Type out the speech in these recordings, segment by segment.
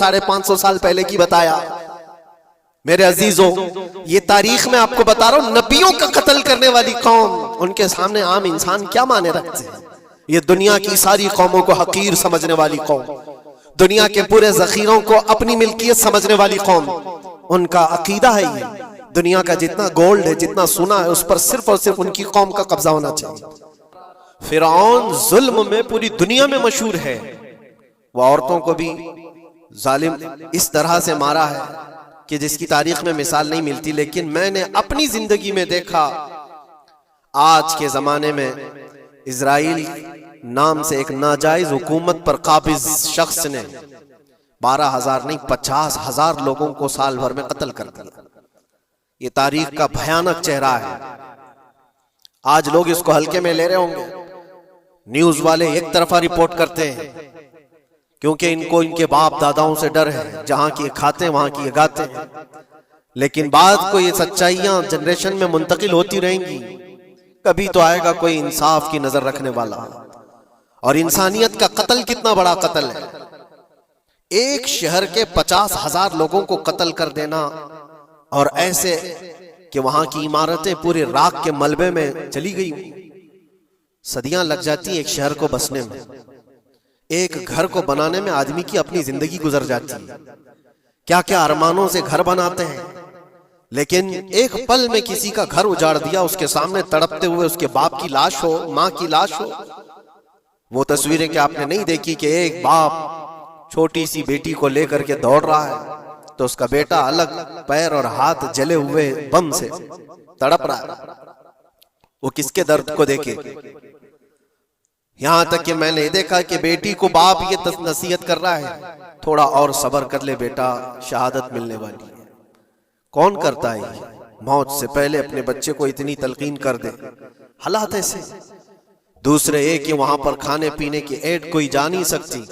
550 साल पहले की बताया। मेरे अजीजों, ये तारीख में आपको बता रहा हूं, नबियों का कत्ल करने वाली कौम, उनके सामने आम इंसान क्या माने रखते हैं। ये दुनिया की सारी कौमों को हकीर समझने वाली कौम, दुनिया के पूरे जखीरों को अपनी मिल्कियत समझने वाली कौम, उनका अकीदा है ये दुनिया का जितना गोल्ड है, जितना सोना है, उस पर सिर्फ और सिर्फ उनकी कौम का कब्जा होना चाहिए। फिरौन जुल्म में पूरी दुनिया में मशहूर है। वो औरतों को भी जालिम इस तरह से मारा है कि जिसकी तारीख में मिसाल नहीं मिलती। लेकिन मैंने अपनी जिंदगी में देखा, आज के जमाने में इजराइल नाम से एक नाजायज हुकूमत पर काबिज शख्स ने 12,000 नहीं 50,000 लोगों को साल भर में कत्ल कर दिया। ये तारीख का भयानक चेहरा है। आज लोग इसको हल्के में ले रहे होंगे, न्यूज वाले एक तरफा रिपोर्ट करते हैं क्योंकि इनको इनके बाप दादाओं से डर है, जहां की खाते हैं वहां की गाते हैं। लेकिन बाद को ये सच्चाइयां जनरेशन में मुंतकिल होती रहेंगी, कभी तो आएगा कोई इंसाफ की नजर रखने वाला। और इंसानियत का कत्ल कितना बड़ा कत्ल है, एक शहर के 50,000 लोगों को कत्ल कर देना, और ऐसे कि वहां की इमारतें पूरे राख के मलबे में चली गई। सदियां लग जाती एक शहर को बसने में, एक घर को बनाने में आदमी की अपनी जिंदगी गुजर जाती है। क्या क्या अरमानों से घर बनाते हैं, लेकिन एक पल में किसी का घर उजाड़ दिया, उसके सामने तड़पते हुए उसके बाप की लाश हो, मां की लाश हो। वो तस्वीरें क्या आपने नहीं देखी कि एक बाप छोटी सी बेटी को लेकर के दौड़ रहा है, तो उसका बेटा अलग पैर और हाथ जले हुए बम से तड़प रहा है। वो किसके दर्द को देखे। यहां तक कि मैंने देखा कि बेटी को बाप ये नसीहत कर रहा है, थोड़ा और सब्र कर ले बेटा, शहादत मिलने वाली है। कौन करता है मौत से पहले अपने बच्चे को इतनी तलकीन कर दे। हालात ऐसे। दूसरे एक कि वहां पर खाने पीने की ऐड कोई जा नहीं सकती,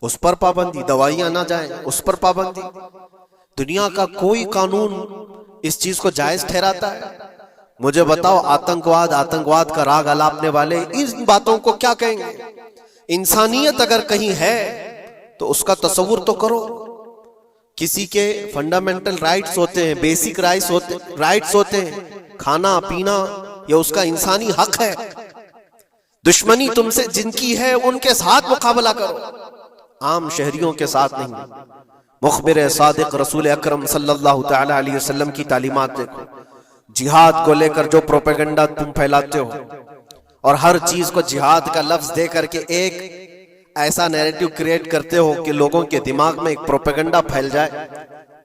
उस पर पाबंदी, दवाइयां ना जाए उस पर पाबंदी। दुनिया का कोई कानून इस चीज को जायज ठहराता है? मुझे बताओ, आतंकवाद का राग अलापने वाले इन बातों को क्या कहेंगे? इंसानियत अगर कहीं है तो उसका तस्वुर तो करो। किसी के फंडामेंटल राइट्स होते हैं, बेसिक राइट्स होते हैं, खाना पीना, ये उसका इंसानी हक है। दुश्मनी तुमसे जिनकी है उनके साथ मुकाबला करो, आम शहरियों के साथ नहीं। मुखबिर सादिक रसूल अकरम सल्लल्लाहु तआला अलैहि वसल्लम की तालीमात देखो। जिहाद को लेकर जो प्रोपेगेंडा तुम फैलाते हो और हर चीज को जिहाद का लफ्ज दे करके एक ऐसा नैरेटिव क्रिएट करते हो कि लोगों के दिमाग में एक प्रोपेगेंडा फैल जाए।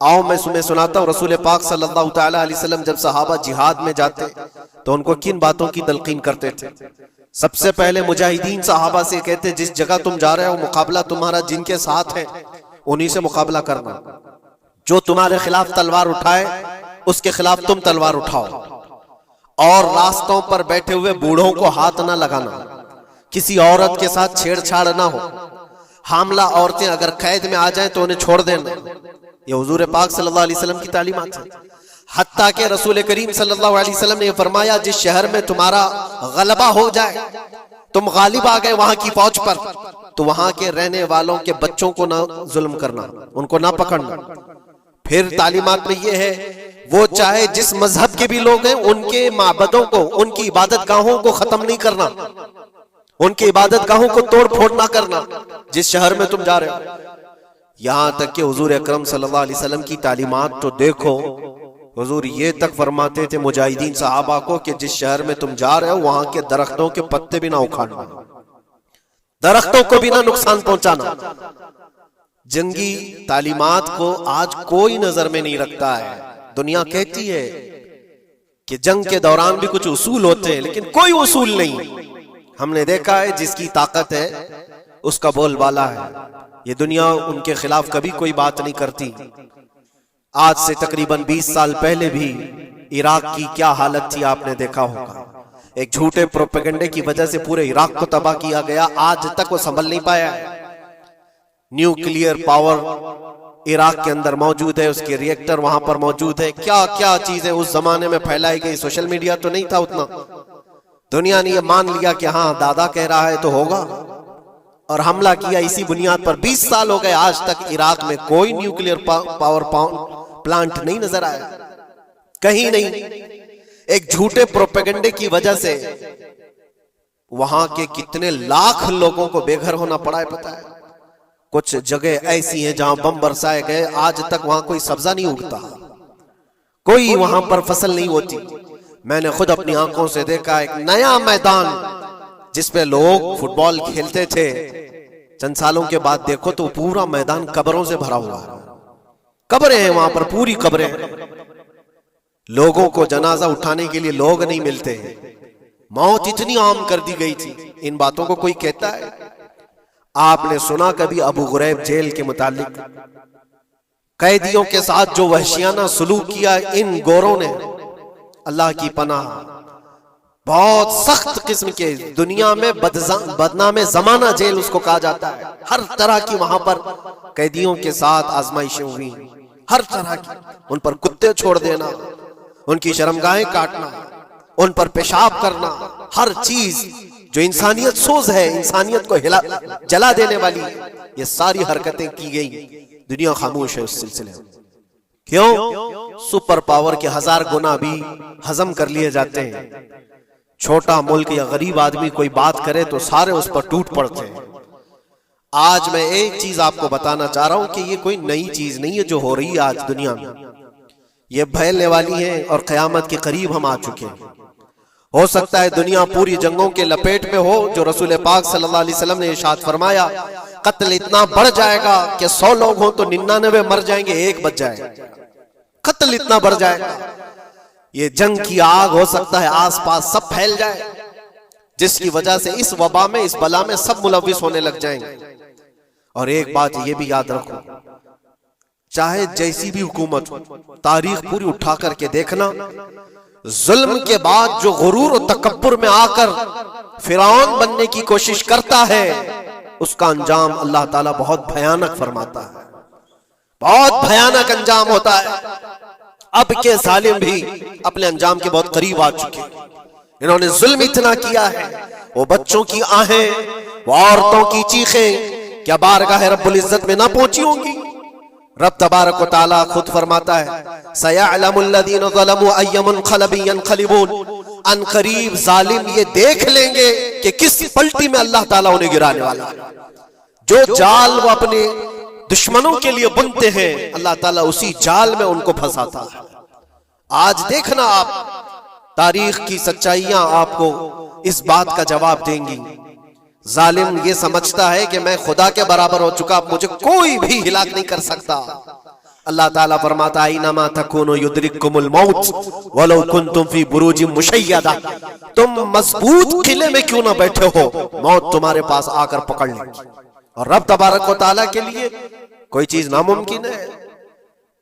आओ मैं तुम्हें सुनाता हूँ, रसूल पाक सल्लल्लाहु तआला अलैहि वसल्लम जब सहाबा जिहाद में जाते तो उनको किन बातों की तलकीन करते थे। सबसे पहले मुजाहिदीन सहाबा से कहते, जिस जगह तुम जा रहे हो मुकाबला तुम्हारा जिनके साथ है उन्हीं से मुकाबला करना। जो तुम्हारे खिलाफ तलवार उठाए उसके खिलाफ तुम तलवार उठाओ। और रास्तों पर बैठे हुए बूढ़ों को हाथ ना लगाना, किसी औरत के साथ छेड़छाड़ ना हो। हामला औरतें अगर कैद में आ जाएं तो उन्हें छोड़ देना। ये हुजूर पाक सल्लल्लाहु अलैहि वसल्लम की तालीमात है। हत्ता के रसूल करीम सल्लल्लाहु अलैहि वसल्लम ने फरमाया, जिस शहर में तुम्हारा गलबा हो जाए, तुम गालिब आ गए वहां की फौज पर, तो वहां के रहने वालों के बच्चों को ना जुल्म करना, उनको ना पकड़ना। फिर तालीमात में ये है, वो चाहे जिस मजहब के भी लोग हैं उनके माबदों को, उनकी इबादत गाहों को खत्म नहीं करना, उनकी इबादत गाहों को तोड़ फोड़ ना करना जिस शहर में तुम जा रहे हो। यहां तक कि हुजूर अकरम सल्लल्लाहु अलैहि वसल्लम की तालीमात तो देखो, हुजूर ये तक फरमाते थे मुजाहिदीन सहाबा को कि जिस शहर में तुम जा रहे हो वहां के दरख्तों के पत्ते भी ना उखाड़ना, दरख्तों को भी ना नुकसान पहुंचाना। जंगी तालीमात को आज कोई नजर में नहीं रखता है। दुनिया कहती है कि जंग के दौरान भी कुछ उसूल होते हैं, लेकिन कोई उसूल नहीं। हमने देखा है जिसकी ताकत है उसका बोलबाला है। ये दुनिया उनके खिलाफ कभी कोई बात नहीं करती। आज से तकरीबन 20 साल पहले भी इराक की क्या हालत थी आपने देखा होगा। एक झूठे प्रोपेगेंडे की वजह से पूरे इराक को तबाह किया गया। आज तक वो संभल नहीं पाया है। न्यूक्लियर पावर इराक के अंदर मौजूद है, उसके रिएक्टर वहां पर मौजूद है। क्या क्या चीजें उस जमाने में फैलाई गई। सोशल मीडिया तो नहीं था उतना। दुनिया ने ये मान लिया कि हाँ दादा कह रहा है तो होगा। और हमला किया इसी बुनियाद पर। 20 साल हो गए, आज तक इराक में कोई न्यूक्लियर पावर प्लांट नहीं नजर आया, कहीं नहीं। एक झूठे प्रोपेगेंडे की वजह से वहां के कितने लाख लोगों को बेघर होना पड़ा है पता है। कुछ जगह ऐसी हैं जहां बम बरसाए गए, आज तक वहां कोई सब्जा नहीं उगता, कोई वहां पर फसल नहीं होती। मैंने खुद अपनी आंखों से देखा एक नया मैदान जिसपे लोग फुटबॉल खेलते थे, चंद सालों के बाद देखो तो पूरा मैदान कब्रों से भरा हुआ है। कब्रें हैं वहां पर, पूरी कब्रें हैं। लोगों को जनाजा उठाने के लिए लोग नहीं मिलते। मौत इतनी आम कर दी गई थी, इन बातों को कोई कहता है? आपने सुना कभी अबू गुरैब जेल के मुतालिक? कैदियों के साथ जो वहशियाना सलूक किया इन गोरों ने, अल्लाह की पनाह, बहुत सख्त किस्म के, दुनिया में बदनाम जमाना जेल उसको कहा जाता है। हर तरह की वहां पर कैदियों के साथ आजमाइशें हुई, हर तरह की। उन पर कुत्ते छोड़ देना, उनकी शर्मगाहें काटना, उन पर पेशाब करना, हर चीज जो इंसानियत सोज है, इंसानियत को जला देने वाली, ये सारी हरकतें की गई। दुनिया खामोश है उस सिलसिले में। क्यों? सुपर पावर के 1000 गुना भी हजम कर लिए जाते हैं। छोटा मुल्क या गरीब आदमी कोई बात करे तो सारे उस पर टूट पड़ते हैं। आज मैं एक चीज आपको बताना चाह रहा हूं कि ये कोई नई चीज नहीं है जो हो रही है आज दुनिया में, ये फैलने वाली है और कयामत के करीब हम आ चुके हैं। हो सकता है दुनिया पूरी जंगों के लपेट में हो, जो रसूल पाक सल्लल्लाहु अलैहि वसल्लम ने इरशाद फरमाया, कत्ल इतना बढ़ जाएगा कि 100 लोग हों तो 99 मर जाएंगे, एक बच जाएगा। कत्ल इतना बढ़ जाएगा, ये जंग की आग हो सकता है आसपास सब फैल जाए, जिसकी वजह से इस वबा में, इस बला में सब मुलविस होने लग जाएंगे। और एक बात ये भी याद रखो, चाहे जैसी भी हुकूमत हो, तारीख पूरी उठा करके देखना, जुल्म के बाद जो गुरूर और तकब्बुर में आकर फिरौन बनने की कोशिश करता है, उसका अंजाम अल्लाह ताला बहुत भयानक फरमाता है, बहुत भयानक अंजाम होता है। अब के जालिम भी अपने अंजाम के बहुत करीब आ चुके हैं। इन्होंने जुल्म इतना किया है, वो बच्चों की आहें, वो औरतों की चीखें क्या बारगाह रब्बुल इज्जत में ना पहुंची होंगी? रब तबारक व तआला खुद फरमाता है, सयअलमुल लज़ीना ज़लमू अय्य मुनक़लिबिन यनक़लिबून, अन करीब जालिम ये देख लेंगे कि किस पलटी में अल्लाह ताला उन्हें गिराने वाला है। जो जाल वो अपने दुश्मनों के लिए बुनते हैं, अल्लाह ताला उसी जाल में उनको फंसाता है। आज देखना आप, तारीख की सच्चाइयां आपको इस बात का जवाब देंगी। जालिम ये समझता है कि मैं खुदा के बराबर हो चुका, मुझे कोई भी हिलाक नहीं कर सकता। अल्लाह ताला फरमाता है, इन्नमा तकुनु युद्रिकुमुल मौत वलौ कुंतुम फी बुरूजिन मुशय्यदा, तुम मजबूत किले में क्यों ना बैठे हो, मौत तुम्हारे पास आकर पकड़ लेगी। और रब तबारक व तआला के लिए कोई चीज नामुमकिन है।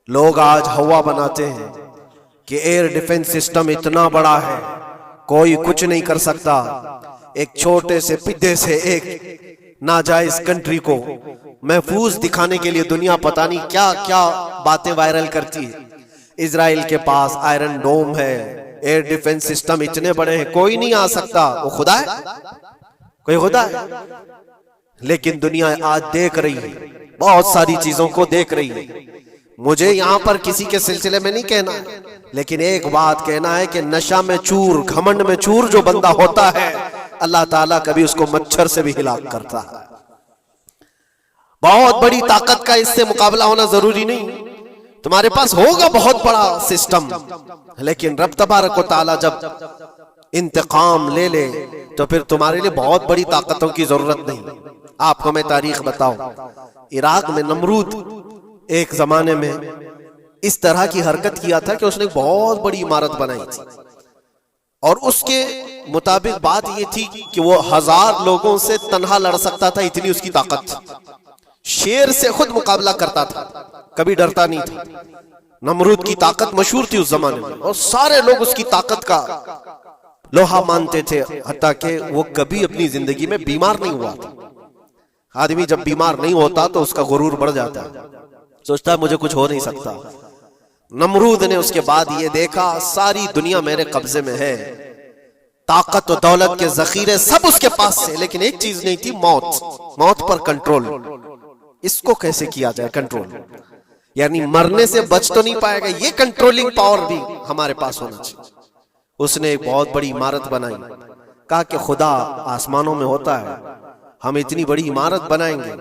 लोग आज हवा बनाते हैं कि एयर डिफेंस सिस्टम इतना बड़ा है, कोई कुछ नहीं कर सकता। एक छोटे से पिद्दे से एक नाजायज कंट्री को महफूज दिखाने के लिए दुनिया पता नहीं क्या क्या बातें वायरल करती है। इजराइल के पास आयरन डोम है, एयर डिफेंस सिस्टम इतने बड़े हैं, कोई नहीं आ सकता। वो खुदा है? कोई खुदा है? लेकिन दुनिया आज देख रही है, बहुत सारी चीजों को देख रही है। मुझे यहां पर किसी के सिलसिले में नहीं कहना, लेकिन एक बात कहना है कि नशा में चूर, घमंड में चूर जो बंदा होता है, अल्लाह ताला कभी उसको मच्छर से भी हिलाक करता है। बहुत बड़ी ताकत का इससे मुकाबला होना जरूरी नहीं, तुम्हारे पास होगा बहुत बड़ा सिस्टम, लेकिन रब तबारक व तआला जब इंतकाम ले ले तो फिर तुम्हारे लिए बहुत बड़ी ताकतों की जरूरत नहीं। आपको मैं तारीख बताऊं, इराक में नमरूद एक जमाने में इस तरह की हरकत किया था कि उसने बहुत बड़ी इमारत बनाई थी, और उसके मुताबिक बात यह थी कि वो 1000 लोगों से तन्हा लड़ सकता था, इतनी उसकी ताकत थी। शेर से खुद मुकाबला करता था, कभी डरता नहीं था। नमरूद की ताकत मशहूर थी उस जमाने में, और सारे लोग उसकी ताकत का लोहा मानते थे, हत्ता कि वो कभी अपनी जिंदगी में बीमार नहीं हुआ था। आदमी जब बीमार नहीं होता तो उसका गुरूर बढ़ जाता है, सोचता है मुझे कुछ हो नहीं सकता। नमरूद ने उसके बाद ये देखा सारी दुनिया मेरे कब्जे में है, ताकत और दौलत के जखीरे सब उसके पास से, लेकिन एक चीज नहीं थी, मौत। मौत पर कंट्रोल। इसको कैसे किया जाए कंट्रोल? यानी मरने से बच तो नहीं पाएगा, ये कंट्रोलिंग पावर भी हमारे पास होना चाहिए। उसने एक बहुत बड़ी इमारत बनाई, कहा कि खुदा आसमानों में होता है, हम इतनी बड़ी इमारत बनाएंगे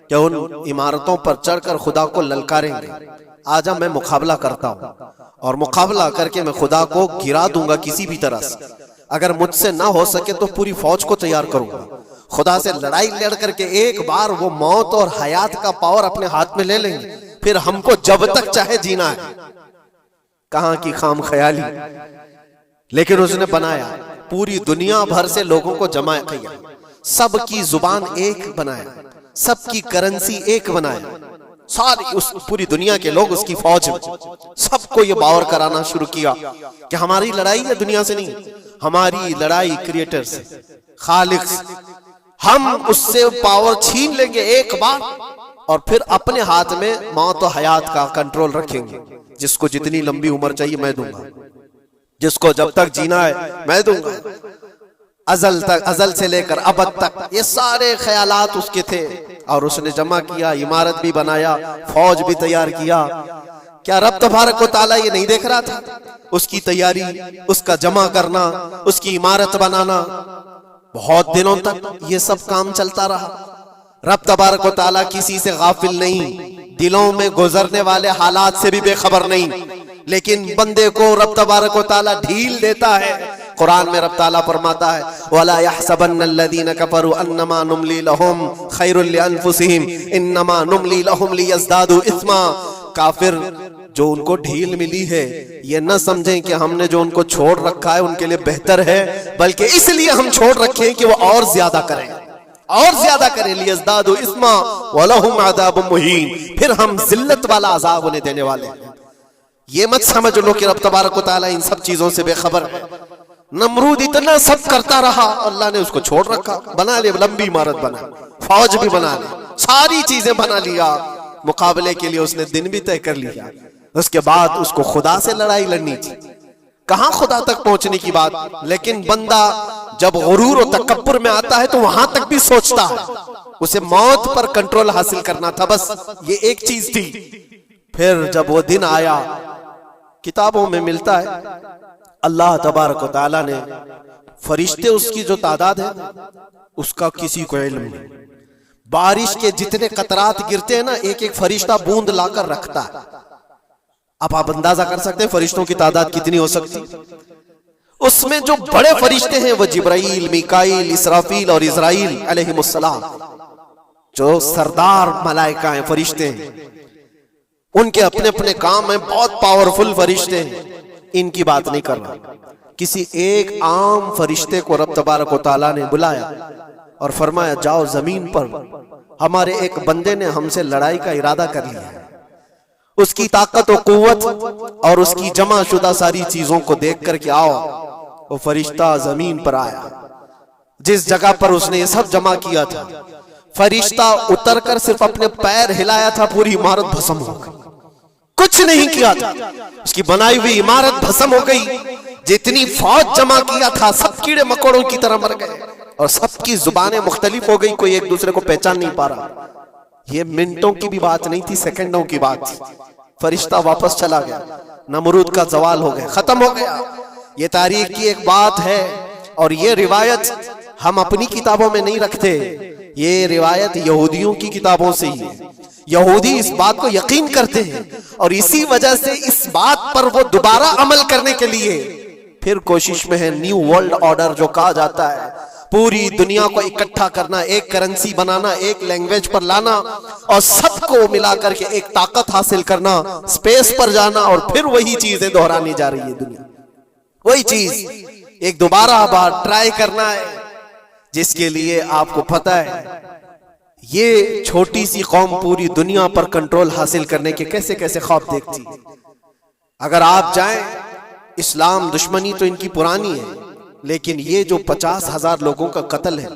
कि उन इमारतों पर चढ़कर खुदा को ललकारेंगे, आजा मैं मुकाबला करता हूं और मुकाबला करके मैं खुदा को गिरा दूंगा किसी भी तरह से। अगर मुझसे ना हो सके तो पूरी फौज को तैयार करूंगा, खुदा से लड़ाई लड़ करके एक बार वो मौत और हयात का पावर अपने हाथ में ले लेंगे, फिर हमको जब तक चाहे जीना है। कहां की खाम ख्याली। लेकिन उसने बनाया, पूरी दुनिया भर से लोगों को जमा किया, सबकी जुबान एक बनाया, सबकी करेंसी एक बनाया, सारी उस पूरी दुनिया के लोग उसकी फौज में। सबको ये बावर कराना शुरू किया कि हमारी लड़ाई है दुनिया से नहीं, हमारी लड़ाई क्रिएटर से, खालिक से। हम उससे पावर छीन लेंगे एक बार और फिर अपने हाथ में मौत और हयात का कंट्रोल रखेंगे। जिसको जितनी लंबी उम्र चाहिए मैं दूंगा, जिसको जब तक जीना है मैं दूंगा, अजल तक, अजल से लेकर अबद तक। ये सारे ख्यालात उसके थे और उसने जमा किया, इमारत भी बनाया, फौज भी तैयार किया। क्या रब तबारक व तआला ये नहीं देख रहा था? उसकी तैयारी, उसका जमा करना, उसकी इमारत बनाना, बहुत दिनों तक ये सब काम चलता रहा। रब तबारक व तआला किसी से गाफिल नहीं, दिलों में गुजरने वाले हालात से भी बेखबर नहीं, लेकिन बंदे को रब तबारक व तआला ढील देता है। कुरान में रब ताला फरमाता है, वला यहसबन्नल्लज़ीना कफरू अन्नमा नुमली लहुम खैरुल लिअन्फुसिहिम इन्नमा नुमली लहुम लियज़दादू इस्मा। काफिर जो उनको ढील मिली है, ये न समझें कि हमने जो उनको छोड़ रखा है उनके लिए बेहतर है, बल्कि इसलिए हम छोड़ रखे हैं कि वो और ज्यादा करें, और ज्यादा करें। लियज़दादू इस्मा वलहुम अज़ाबुम मुहीन, फिर हम जिल्लत वाला अजाब उन्हें देने वाले हैं। ये मत समझ लो कि रब तबारक व तआला इन सब चीजों से बेखबर है। नमरूद इतना सब करता रहा, अल्लाह ने उसको छोड़ रखा। बना ले लंबी इमारत, बना फौज भी बना ले, सारी चीजें बना लिया। मुकाबले के लिए उसने दिन भी तय कर लिया। उसके बाद उसको खुदा से लड़ाई लड़नी थी, कहां खुदा तक पहुंचने की बात। लेकिन बंदा जब गुरूर और तकब्बुर में आता है तो वहां तक भी सोचता है, उसे मौत पर कंट्रोल हासिल करना था, बस ये एक चीज थी। फिर जब वो दिन आया, किताबों में मिलता है अल्लाह तबारक व तआला ने फरिश्ते, उसकी जो तादाद है उसका किसी को इल्म नहीं। बारिश के जितने कतरात गिरते हैं ना, एक एक फरिश्ता बूंद लाकर रखता है। अब आप अंदाजा कर सकते हैं फरिश्तों की तादाद कितनी हो सकती। उसमें जो बड़े फरिश्ते हैं वो जिब्राइल, मीकाईल, इसराफील और इज़राइल अलैहिमुस्सलाम, जो सरदार मलाइका हैं, फरिश्ते हैं, उनके अपने अपने काम हैं, बहुत पावरफुल फरिश्ते हैं। इनकी बात नहीं कर रहा, किसी एक आम फरिश्ते को रब तबारक व तआला ने बुलाया और फरमाया, जाओ जमीन पर हमारे एक बंदे ने हमसे लड़ाई का इरादा कर लिया है। उसकी ताकत और कुव्वत और उसकी जमा शुदा सारी चीजों को देख करके आओ। वो फरिश्ता जमीन पर आया, जिस जगह पर उसने ये सब जमा किया था। फरिश्ता उतरकर सिर्फ अपने पैर हिलाया था, पूरी इमारत भस्म हो गई। कुछ नहीं किया था, उसकी बनाई हुई इमारत भस्म हो गई। जितनी फौज जमा किया था सब कीड़े मकोड़ों की तरह मर गए और सबकी जुबानें मुख्तलिफ हो गई, कोई एक दूसरे को पहचान नहीं पा रहा। ये मिनटों की भी बात नहीं थी, सेकंडों की बात थी। फरिश्ता वापस चला गया, नमरूद का जवाल हो गया, खत्म हो गया। ये तारीख की एक बात है और ये रिवायत हम अपनी किताबों में नहीं रखते, ये रिवायत यहूदियों की किताबों से ही है। यहूदी इस बात को यकीन करते हैं और इसी वजह से इस बात पर वो दोबारा अमल करने के लिए फिर कोशिश में है। न्यू वर्ल्ड ऑर्डर जो कहा जाता है, पूरी दुनिया को इकट्ठा करना, एक करेंसी बनाना, एक लैंग्वेज पर लाना और सबको मिला करके एक ताकत हासिल करना, स्पेस पर जाना और फिर वही चीजें दोहरानी जा रही है दुनिया। वही चीज एक दोबारा बार ट्राई करना है, जिसके लिए आपको पता है ये छोटी सी कौम पूरी दुनिया पर कंट्रोल हासिल करने के कैसे कैसे ख्वाब देखती है। अगर आप जाएं, इस्लाम दुश्मनी तो इनकी पुरानी है, लेकिन ये जो 50,000 लोगों का कत्ल है,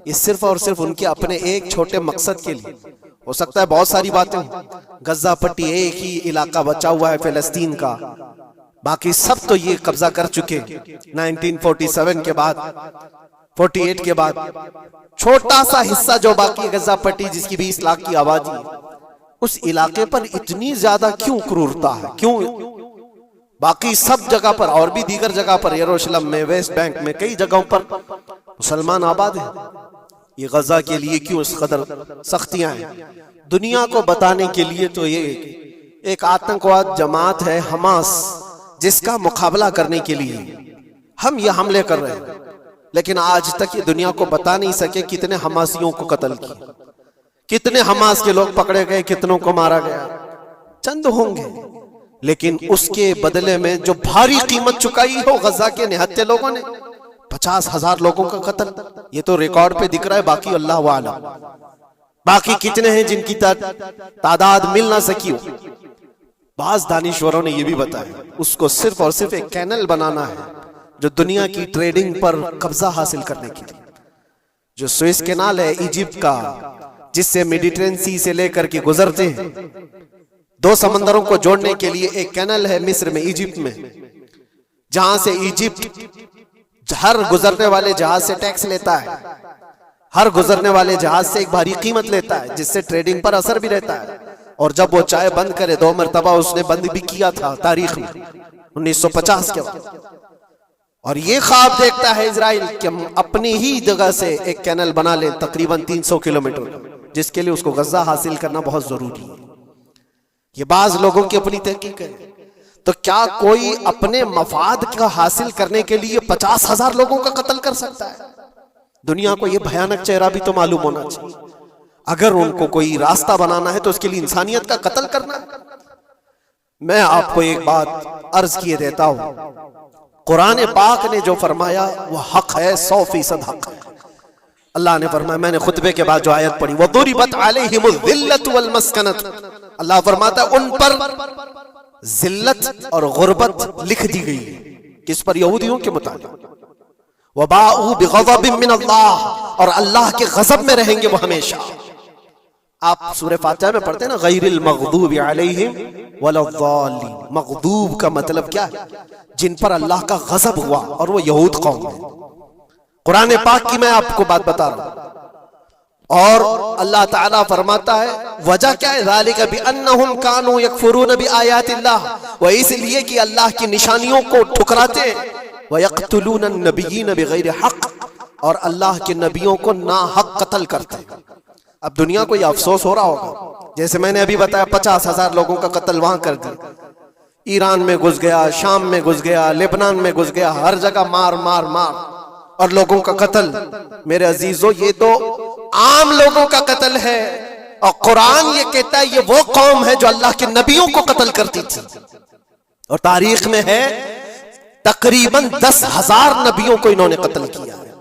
ये सिर्फ और सिर्फ उनके अपने एक छोटे मकसद के लिए। हो सकता है बहुत सारी बातें हो, गज्जा पट्टी एक ही इलाका बचा हुआ है फिलिस्तीन का, बाकी सब तो ये कब्जा कर चुके 1947 के बाद, 48 के बाद। छोटा सा हिस्सा जो बाकी गजा पट्टी जिसकी 20 लाख की आबादी, उस इलाके पर इतनी ज्यादा क्यों क्रूरता है, क्यों? बाकी सब जगह पर और भी दीगर जगह पर, यरूशलेम में, वेस्ट बैंक में, कई जगहों पर मुसलमान आबाद हैं। ये गजा के लिए क्यों इस कदर सख्तियां हैं? दुनिया को बताने के लिए तो ये एक आतंकवाद जमात है हमास, जिसका मुकाबला करने के लिए हम ये हमले कर रहे हैं। लेकिन आज तक ये दुनिया को बता नहीं सके कितने हमासियों को कत्ल किया, कितने हमास के लोग पकड़े गए, कितनों को मारा गया। चंद होंगे, लेकिन उसके बदले में जो भारी कीमत चुकाई हो गजा के निहत्थे लोगों ने, 50,000 लोगों का कत्ल, ये तो रिकॉर्ड पे दिख रहा है। बाकी अल्लाह वाला, बाकी कितने हैं जिनकी तादाद मिल ना सकी हो। बाज दानिश्वरों ने यह भी बताया उसको सिर्फ और सिर्फ एक कैनल बनाना है जो दुनिया की ट्रेडिंग पर कब्जा हासिल करने के लिए। जो सुएज कैनाल है इजिप्ट का, जिससे मेडिटेरियन सी से लेकर के गुजरते हैं, 2 समंदरों को जोड़ने के लिए एक कैनल है मिस्र में, इजिप्ट में, जहां से इजिप्ट हर गुजरने वाले जहाज से टैक्स लेता है, हर गुजरने वाले जहाज से एक भारी कीमत लेता है, जिससे ट्रेडिंग पर असर भी रहता है। और जब वो चाय बंद करे, 2 मरतबा उसने बंद भी किया था तारीख में 1950 के वक्त। और ये ख्वाब देखता है इजराइल कि हम अपनी ही जगह से एक कैनल बना लें तकरीबन 300 किलोमीटर, जिसके लिए उसको गजा हासिल करना बहुत जरूरी है। ये बाज लोगों की अपनी तहकीक है। तो क्या कोई अपने मफाद का हासिल करने के लिए 50,000 लोगों का कत्ल कर सकता है? दुनिया को यह भयानक चेहरा भी तो मालूम होना चाहिए। अगर उनको कोई रास्ता बनाना है तो उसके लिए इंसानियत का कत्ल करना है। मैं आपको एक बात अर्ज किए देता हूं, कुरान पाक ने जो फरमाया वो हक है, 100% हक है। अल्लाह ने फरमाया, मैंने खुतबे के बाद जो आयत पढ़ी, वदुरिबत अलैहिमुल ज़िल्लतु वल मस्कनत, अल्लाह फरमाता है उन पर जिल्लत और गुर्बत लिख दी गई। किस पर? यहूदियों के मुताबिक। वबाउ बिग़ज़बिन मिन अल्लाह, और अल्लाह के गज़ब में रहेंगे वो हमेशा। आप सूरह फातिहा में पढ़ते हैं ना, गैरिल मग़दूबि अलैहिम वलद्दालिन। मग़दूब का मतलब क्या है? जिन पर अल्लाह का गज़ब हुआ, और वो यहूद कौम है। कुरान पाक की मैं आपको बात बता रहा हूं। और अल्लाह ताला फरमाता है वजह क्या है? ज़ालिका बिअन्नहुम कानू यकफुरून बिआयातिल्लाह, वो इसलिए कि अल्लाह की निशानियों को ठुकराते, व यक़्तुलून अन्नबिय्यीन बिग़ैरि हक़, और अल्लाह के नबियों को ना हक कत्ल करते। अब दुनिया को ये अफसोस हो रहा होगा, जैसे मैंने अभी बताया 50,000 लोगों का कत्ल वहां कर दिया, ईरान में घुस गया, शाम में घुस गया, लेबनान में घुस गया, हर जगह मार मार मार और लोगों का कत्ल। मेरे अजीजों, ये तो आम लोगों का कत्ल है। और कुरान ये कहता है ये वो कौम है जो अल्लाह के नबियों को कत्ल करती थी। और तारीख में है तकरीबन 10,000 नबियों को इन्होंने कत्ल किया है।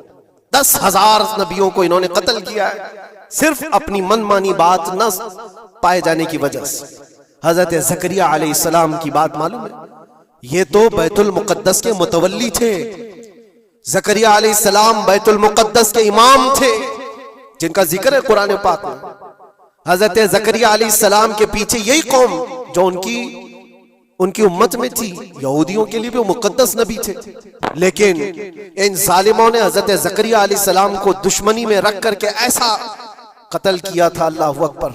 10,000 नबियों को इन्होंने कत्ल किया है, सिर्फ अपनी मनमानी बात न पाए जाने की वजह से। हजरत ज़करिया अलैहिस्सलाम की बात मालूम है? ये तो बैतुल मुक़द्दस के मुतवल्ली थे। ज़करिया अलैहिस्सलाम बैतुल मुक़द्दस के इमाम थे, जिनका जिक्र है कुरान पाक में। हजरत ज़करिया अलैहिस्सलाम के पीछे यही कौम जो उनकी उम्मत में थी, यहूदियों के लिए भी वो मुक़द्दस नबी थे। लेकिन इन जालिमों ने हजरत ज़करिया अलैहिस्सलाम को दुश्मनी में रख करके ऐसा कत्ल किया था। अल्लाहु अकबर।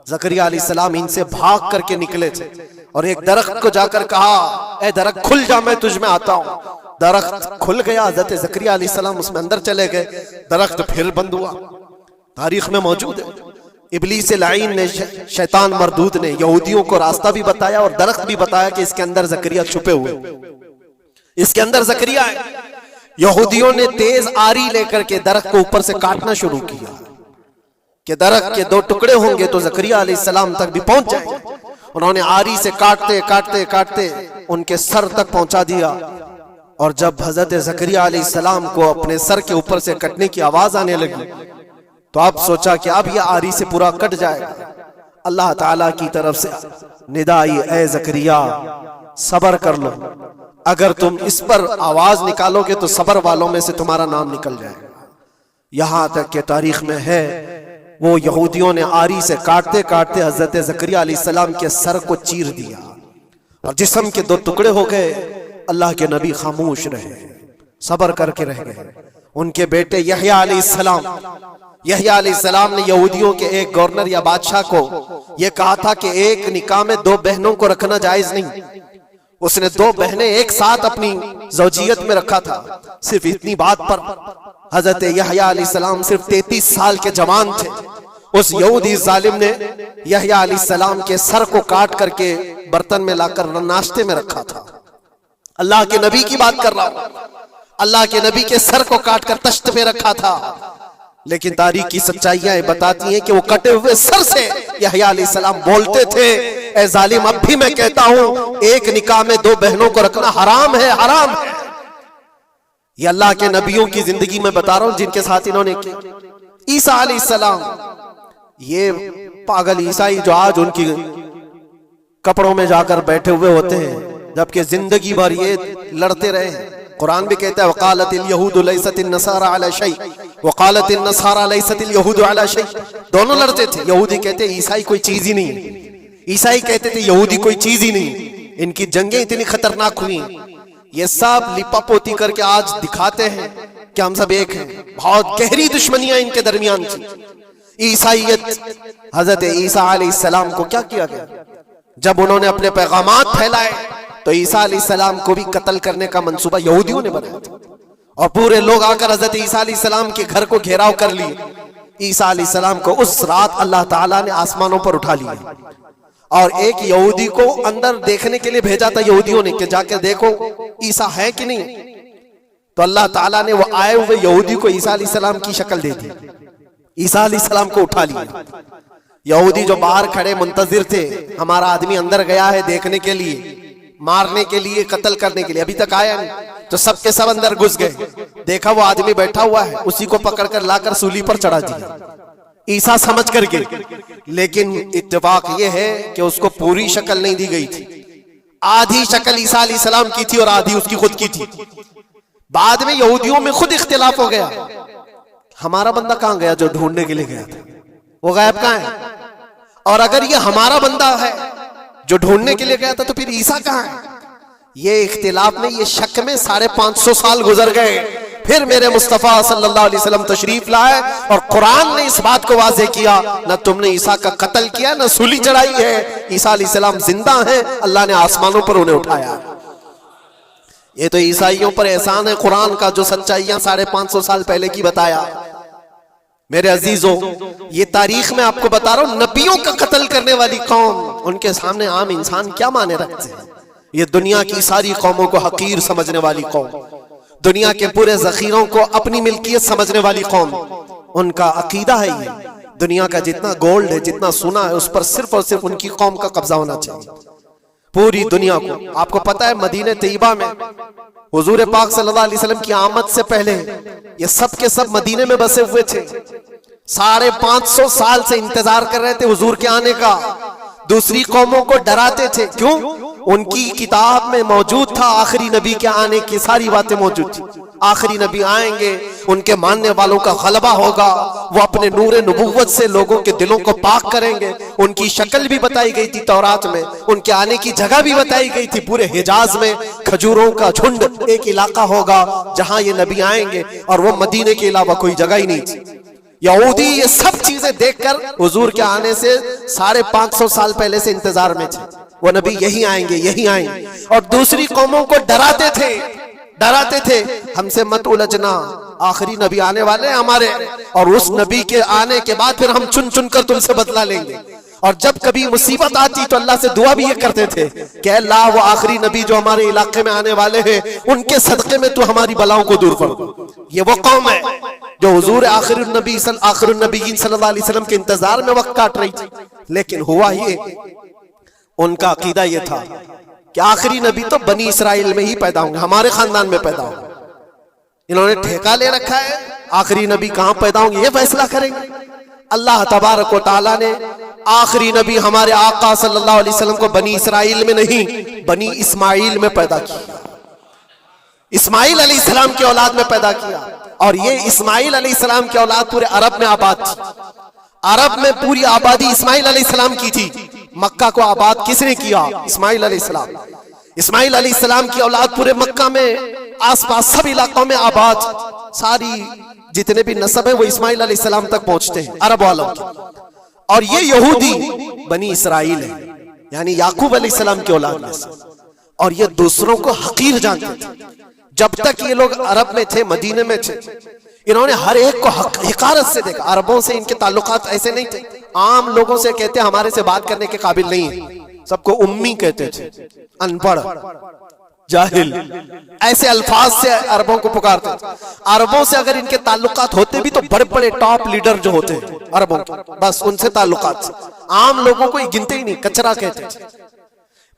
ज़करिया अलैहिस्सलाम इनसे भाग करके निकले थे और एक दरख्त को जाकर कहा, ए दरख्त खुल जा, मैं तुझ में आता हूं। दरख्त खुल गया, हजरत ज़करिया अलैहिस्सलाम उसमें अंदर चले गए, दरख्त फिर बंद हुआ। तारीख में मौजूद है। इब्लीस लाइन ने, शैतान मरदूद ने यहूदियों को रास्ता भी बताया और दरख्त भी बताया कि इसके अंदर ज़करिया छुपे हुए, इसके अंदर ज़करिया है। यहूदियों ने तेज आरी लेकर के दरख्त को ऊपर से काटना शुरू किया कि दरख्त के 2 टुकड़े होंगे तो ज़करिया अलैहिस्सलाम तक भी पहुंच जाएंगे। उन्होंने आरी से काटते काटते काटते उनके सर तक पहुंचा दिया। और जब हजरत ज़करिया अलैहिस्सलाम को अपने सर के ऊपर से कटने की आवाज आने लगी तो आप सोचा कि अब यह आरी से पूरा कट जाएगा। अल्लाह ताला की तरफ से निदा आई, ए ज़करिया सब्र कर लो, अगर तुम इस पर आवाज निकालोगे तो सब्र वालों में से तुम्हारा नाम निकल जाएगा। यहां तक के तारीख में है वो यहूदियों ने आरी से काटते काटते हजरत ज़करिया अलैहिस्सलाम के सर को चीर दिया और जिस्म के दो टुकड़े हो गए। अल्लाह के नबी खामोश रहे, सब्र करके रह गए। उनके बेटे यहया अलैहिस्सलाम ने यहूदियों के एक गवर्नर या बादशाह को यह कहा था कि एक निकाह में दो बहनों को रखना जायज नहीं। उसने दो बहनें एक साथ अपनी ज़ौजियत में रखा था। सिर्फ इतनी बात पर हजरत यहया अलैहिस्सलाम सिर्फ 33 साल के जवान थे। उस यहूदी जालिम ने यहया अलैहिस्सलाम के सर को काट करके बर्तन में लाकर नाश्ते में रखा था। अल्लाह के नबी की बात कर रहा हूं। अल्लाह के नबी के सर को काट कर तश्त पे रखा था। लेकिन तारीख की सच्चाइयां बताती हैं कि वो कटे हुए सर से यहया अलैहिस्सलाम बोलते थे, ए जालिम, अब भी मैं कहता हूं एक निकाह में दो बहनों को रखना हराम है, हराम है। ये अल्लाह के नबियों की जिंदगी में बता रहा हूं जिनके साथ इन्होंने किया। ईसा अलैहिस्सलाम, ये पागल ईसाई जो आज उनकी कपड़ों में जाकर बैठे हुए होते हैं, जबकि जिंदगी भर ये लड़ते रहे हैं। कुरान भी कहता है वकालतिल यहूदु लैसतिन नसारा अला शै वकालतिन नसारा लैसतिल यहूदु अला शै। दोनों लड़ते थे। यहूदी कहते ईसाई कोई चीज ही नहीं, ईसाई कहते थे यहूदी कोई चीज ही नहीं। इनकी जंगें इतनी खतरनाक हुई, ये सब लिपापोती करके आज दिखाते हैं कि हम सब एक हैं। बहुत गहरी दुश्मनियां इनके दरमियान थी। ईसाइयत, हजरत ईसा अलैहिस्सलाम को क्या किया गया? जब उन्होंने अपने पैगामात फैलाए तो ईसा अलैहिस्सलाम को भी कत्ल करने का मंसूबा यहूदियों ने बनाया था। और पूरे लोग आकर हजरत ईसा अलैहिस्सलाम के घर को घेराव कर लिए। ईसा अलैहिस्सलाम को उस रात अल्लाह ताला ने आसमानों पर उठा लिया और एक यहूदी को अंदर देखने के लिए भेजा था यहूदियों ने कि जाकर देखो ईसा है कि नहीं। तो अल्लाह ताला ने वो आए हुए यहूदी को ईसा अलैहिस्सलाम की शक्ल दे दी। ईसा अलैहिस्सलाम को उठा लिया। यहूदी जो बाहर खड़े मुंतजिर थे, हमारा आदमी अंदर गया है देखने के लिए, मारने के लिए, कत्ल करने के लिए, अभी तक आया नहीं। तो सब के सब अंदर घुस गए। देखा वो आदमी बैठा हुआ है, उसी को पकड़कर लाकर सूली पर चढ़ा दिया ईसा समझ करके। लेकिन इत्तेफाक ये है कि उसको पूरी शक्ल नहीं दी गई थी। आधी शक्ल ईसा अलैहिस्सलाम की थी और आधी उसकी खुद की थी। बाद में यहूदियों में खुद इख्तिलाफ हो गया, हमारा बंदा कहां गया जो ढूंढने के लिए गया था, वो गायब कहां है? और अगर ये हमारा बंदा है जो ढूंढने के लिए गया था तो फिर ईसा कहां है? ये इख्तिलाफ में, ये शक में 550 साल गुजर गए। फिर मेरे मुस्तफा सल्लल्लाहु अलैहि वसल्लम तशरीफ लाए और कुरान ने इस बात को वाज़ेह किया, न तुमने ईसा का कत्ल किया, न सूली चढ़ाई है। ईसा अलैहिस्सलाम जिंदा है, अल्लाह ने आसमानों पर उन्हें उठाया। ये तो ईसाइयों पर एहसान है कुरान का, जो सच्चाइयां 550 साल पहले की बताया। मेरे अजीजों, ये तारीख में आपको बता रहा हूं, नबियों का कत्ल करने वाली कौम, उनके सामने आम इंसान क्या माने रखते हैं। ये दुनिया की सारी कौमों को हकीर समझने वाली कौम, दुनिया के पूरे जखीरों को अपनी मिल्कियत समझने वाली कौम, उनका अकीदा है ये दुनिया का जितना गोल्ड है, जितना सोना है, उस पर सिर्फ और सिर्फ उनकी कौम का कब्जा होना चाहिए, पूरी दुनिया को। आपको पता है मदीने तैयबा में हुजूर पाक सल्लल्लाहु अलैहि वसल्लम की आमद से पहले ये सब के सब मदीने में बसे हुए थे। 550 साल से इंतजार कर रहे थे हुजूर के आने का। दूसरी कौमों को डराते थे, क्यों? उनकी किताब में मौजूद था आखिरी नबी के आने की सारी बातें मौजूद थी। आखिरी नबी आएंगे, उनके मानने वालों का गलबा होगा, वो अपने नूरे नबुव्वत से लोगों के दिलों को पाक करेंगे। उनकी शक्ल भी बताई गई थी तौरात में, उनके आने की जगह भी बताई गई थी। पूरे हिजाज में खजूरों का झुंड एक इलाका होगा जहां ये नबी आएंगे, और वो मदीने के अलावा कोई जगह ही नहीं थी। यहूदी ये सब चीजें देखकर हुजूर के आने से 550 साल पहले से इंतजार में थे, वो नबी यही आएंगे, यही आएंगे। और दूसरी कौमों को डराते थे, डराते थे, हमसे मत उलझना, आखिरी नबी आने वाले हैं हमारे, और उस नबी के आने के बाद फिर हम चुन चुन कर तुमसे बदला लेंगे। और जब कभी मुसीबत आती तो अल्लाह से दुआ भी ये करते थे कि अल्लाह वो आखिरी नबी जो हमारे इलाके में आने वाले हैं, उनके सदके में तू हमारी बलाओं को दूर कर दो। ये वो कौम है जो हुजूर आखिरुन नबीयीन सल्लल्लाहु अलैहि वसल्लम के इंतजार में वक्त काट रही थी। लेकिन हुआ ये, उनका अकीदा ये था कि आखिरी नबी तो बनी इसराइल में ही पैदा होंगे, हमारे खानदान में पैदा होंगे। इन्होंने ठेका ले रखा है आखिरी नबी कहां पैदा होंगे ये फैसला करेंगे। अल्लाह तबारक व तआला ने आखिरी नबी हमारे आका सल्लल्लाहु अलैहि वसल्लम को बनी इसराइल में नहीं, बनी इस्माइल में पैदा किया। इस्माइल अलैहिस्सलाम की औलाद में पैदा किया। और ये इस्माइल अलैहिस्सलाम की औलाद पूरे अरब में आबाद थी। अरब में पूरी आबादी इस्माइल अलैहिस्सलाम की थी। मक्का को आबाद किसने किया? इस्माइल अलैहिस्सलाम। इस्माइल अलैहिस्सलाम की औलाद पूरे मक्का में, आसपास सब इलाकों में आबाद, सारी जितने भी नस्ब है वो इस्माइल अलैहिस्सलाम तक पहुंचते हैं, अरब वालों के। और ये यहूदी बनी इसराइल है, यानी याकूब अलैहिस्सलाम की औलाद में से। और ये दूसरों को हकीर जानते थे। जब तक ये लोग अरब में थे, मदीने में थे, इन्होंने हर एक को हिकारत से देखा। अरबों से इनके ताल्लुकात ऐसे नहीं थे, आम लोगों से कहते हमारे से बात करने के काबिल नहीं है, सबको उम्मी कहते थे, अनपढ़, जाहिल, ऐसे अल्फाज से अरबों को पुकारते थे। अरबों से अगर इनके ताल्लुकात होते भी तो बड़े बड़े टॉप लीडर जो होते हैं अरबों के, बस उनसे ताल्लुकात से, आम लोगों को गिनते ही नहीं, कचरा कहते थे।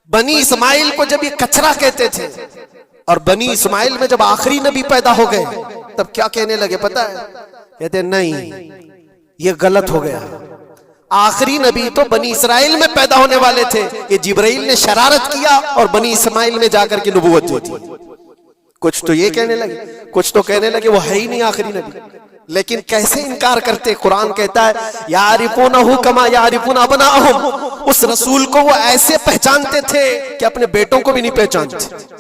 बनी इस्माइल को जब ये कचरा कहते थे, और बनी इस्माइल में जब आखिरी नबी पैदा हो गए तब क्या कहने लगे पता है? कहते नहीं, ये गलत हो गया। आखिरी नबी तो बनी इस्राइल में पैदा होने वाले थे, ये जिब्राइल ने शरारत किया और बनी इस्माइल में जाकर के नबूवत दी थी। कुछ तो ये कहने लगे, कुछ तो कहने लगे वो है ही नहीं आखिरी नबी। लेकिन कैसे इनकार करते? कुरान कहता है यारिफूनहु कमा यारिफून अबनाअहुम, उस रसूल को वो ऐसे पहचानते थे कि अपने बेटों को भी नहीं पहचानते।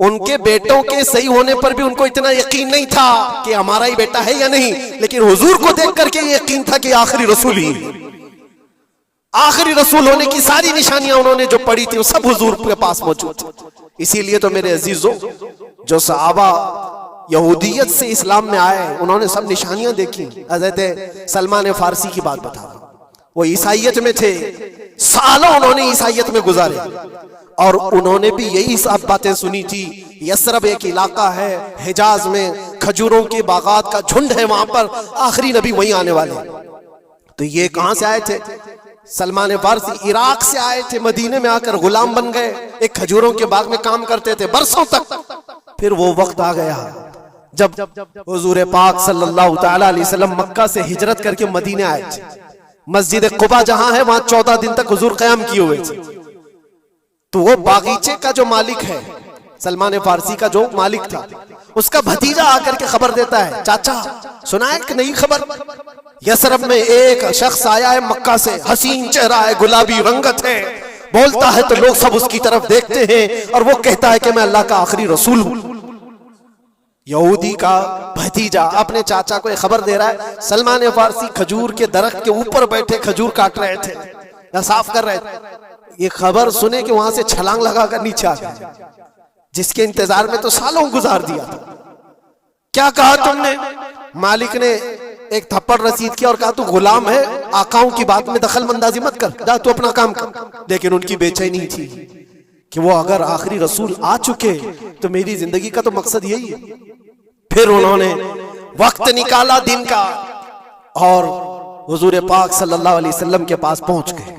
उनके बेटों के सही होने पर भी उनको इतना यकीन नहीं था कि हमारा ही बेटा है या नहीं, लेकिन हुजूर को देख करके यकीन था कि आखिरी रसूल ही, आखिरी रसूल होने की सारी निशानियां उन्होंने जो पढ़ी थी वो सब हुजूर के पास मौजूद थी। इसीलिए तो मेरे अजीजों, जो सहाबा यहूदियत से इस्लाम में आए, उन्होंने सब निशानियां देखी। हज़रत सलमान फारसी की बात बता, वो ईसाइयत में थे, सालों उन्होंने ईसाइयत में गुजारे, और उन्होंने भी यही सब बातें सुनी थी। यसरब एक इलाका है हिजाज में, खजूरों के बागात का झुंड है, वहां पर आखिरी नबी वहीं आने वाले। तो ये कहां से आए थे? सलमान फारसी इराक से आए थे, मदीने में आकर गुलाम बन गए, एक खजूरों के बाग में काम करते थे बरसों तक। फिर वो वक्त आ गया जब हुजूर पाक सल्लल्लाहु तआला अलैहि वसल्लम मक्का से हिजरत करके मदीने आए थे। मस्जिद कुबा जहां है वहां 14 दिन तक हुजूर क़याम किए हुए थे। तो वो बागीचे का जो मालिक है, सलमान फारसी का जो मालिक था, उसका भतीजा आकर के खबर देता है, चाचा सुना है कि नई खबर? यसरब में एक शख्स आया है मक्का से, हसीन चेहरा है, गुलाबी रंगत है, बोलता है तो लोग सब उसकी तरफ देखते हैं, और वो कहता है कि मैं अल्लाह का आखिरी रसूल हूं। यहूदी का भतीजा अपने चाचा को खबर दे रहा है। सलमान फारसी खजूर के दरख्त के ऊपर बैठे खजूर काट रहे थे या साफ कर रहे थे। ये खबर सुने कि वहां से छलांग लगाकर नीचे आ गए, जिसके इंतजार में तो सालों गुजार दिया था। क्या कहा तुमने? मालिक ने एक थप्पड़ रसीद किया और कहा तू गुलाम है, आकाओं की बात में दखल अंदाजी मत कर, जा तू अपना काम कर। लेकिन उनकी बेचैनी थी कि वो अगर आखिरी रसूल आ चुके तो मेरी जिंदगी का तो मकसद यही है। फिर उन्होंने वक्त निकाला दिन का और हुजूर पाक सल्लल्लाहु अलैहि वसल्लम के पास पहुंच गए।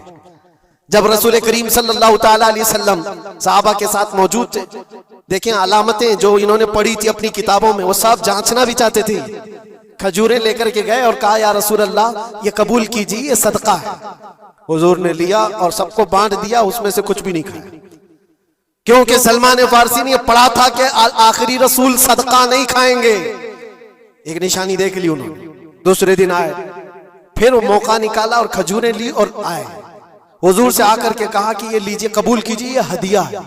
जब रसूल करीम सल्लल्लाहु तआला अलैहि वसल्लम सहाबा के साथ मौजूद थे, देखें अलामतें जो इन्होंने पढ़ी थी अपनी किताबों में, वो सब जांचना भी चाहते थे। खजूरें लेकर के गए और कहा या रसूल अल्लाह ये कबूल कीजिए, ये सदका है। हुजूर ने लिया और सबको बांट दिया, उसमें से कुछ भी नहीं खाया, क्योंकि सलमान फारसी ने पढ़ा था कि आखिरी रसूल सदका नहीं खाएंगे। एक निशानी देख ली उन्होंने। दूसरे दिन आए, फिर वो मौका निकाला और खजूरें ली और आए। हुजूर से आकर के कहा कि ये लीजिए, कबूल कीजिए, ये हदिया है।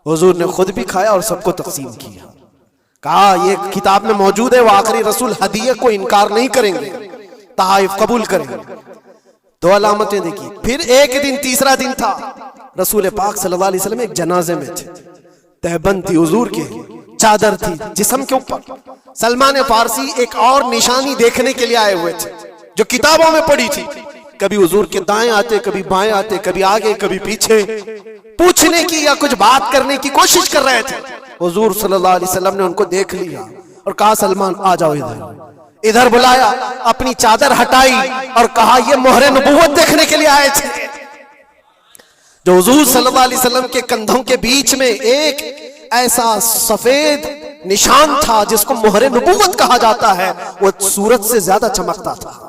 हुजूर ने खुद भी खाया और सबको तकसीम किया। कहा ये किताब में मौजूद है, वो आखिरी रसूल हदिये को इनकार नहीं करेंगे, तहाइफ कबूल करेंगे। दो अलामतें देखी। फिर एक दिन, तीसरा दिन था, रसूल पाक सल्लल्लाहु अलैहि वसल्लम एक जनाजे में थे। तहबंद थी हुजूर के, चादर थी जिस्म के ऊपर। सलमान फारसी एक और निशानी देखने के लिए आए हुए थे जो किताबों में पढ़ी थी। कभी हुजूर के दाएं आते, कभी बाएं आते, कभी आगे कभी पीछे, पूछने की या कुछ बात करने की कोशिश कर रहे थे। हुजूर सल्लल्लाहु अलैहि वसल्लम ने उनको देख लिया और कहा सलमान आ जाओ इधर। इधर बुलाया, अपनी चादर हटाई और कहा ये मोहरे नबूवत देखने के लिए आए थे। जो हुजूर सल्लल्लाहु अलैहि वसल्लम के कंधों के बीच में एक ऐसा सफेद निशान था जिसको मोहरे नबूवत कहा जाता है, वो सूरज से ज्यादा चमकता था।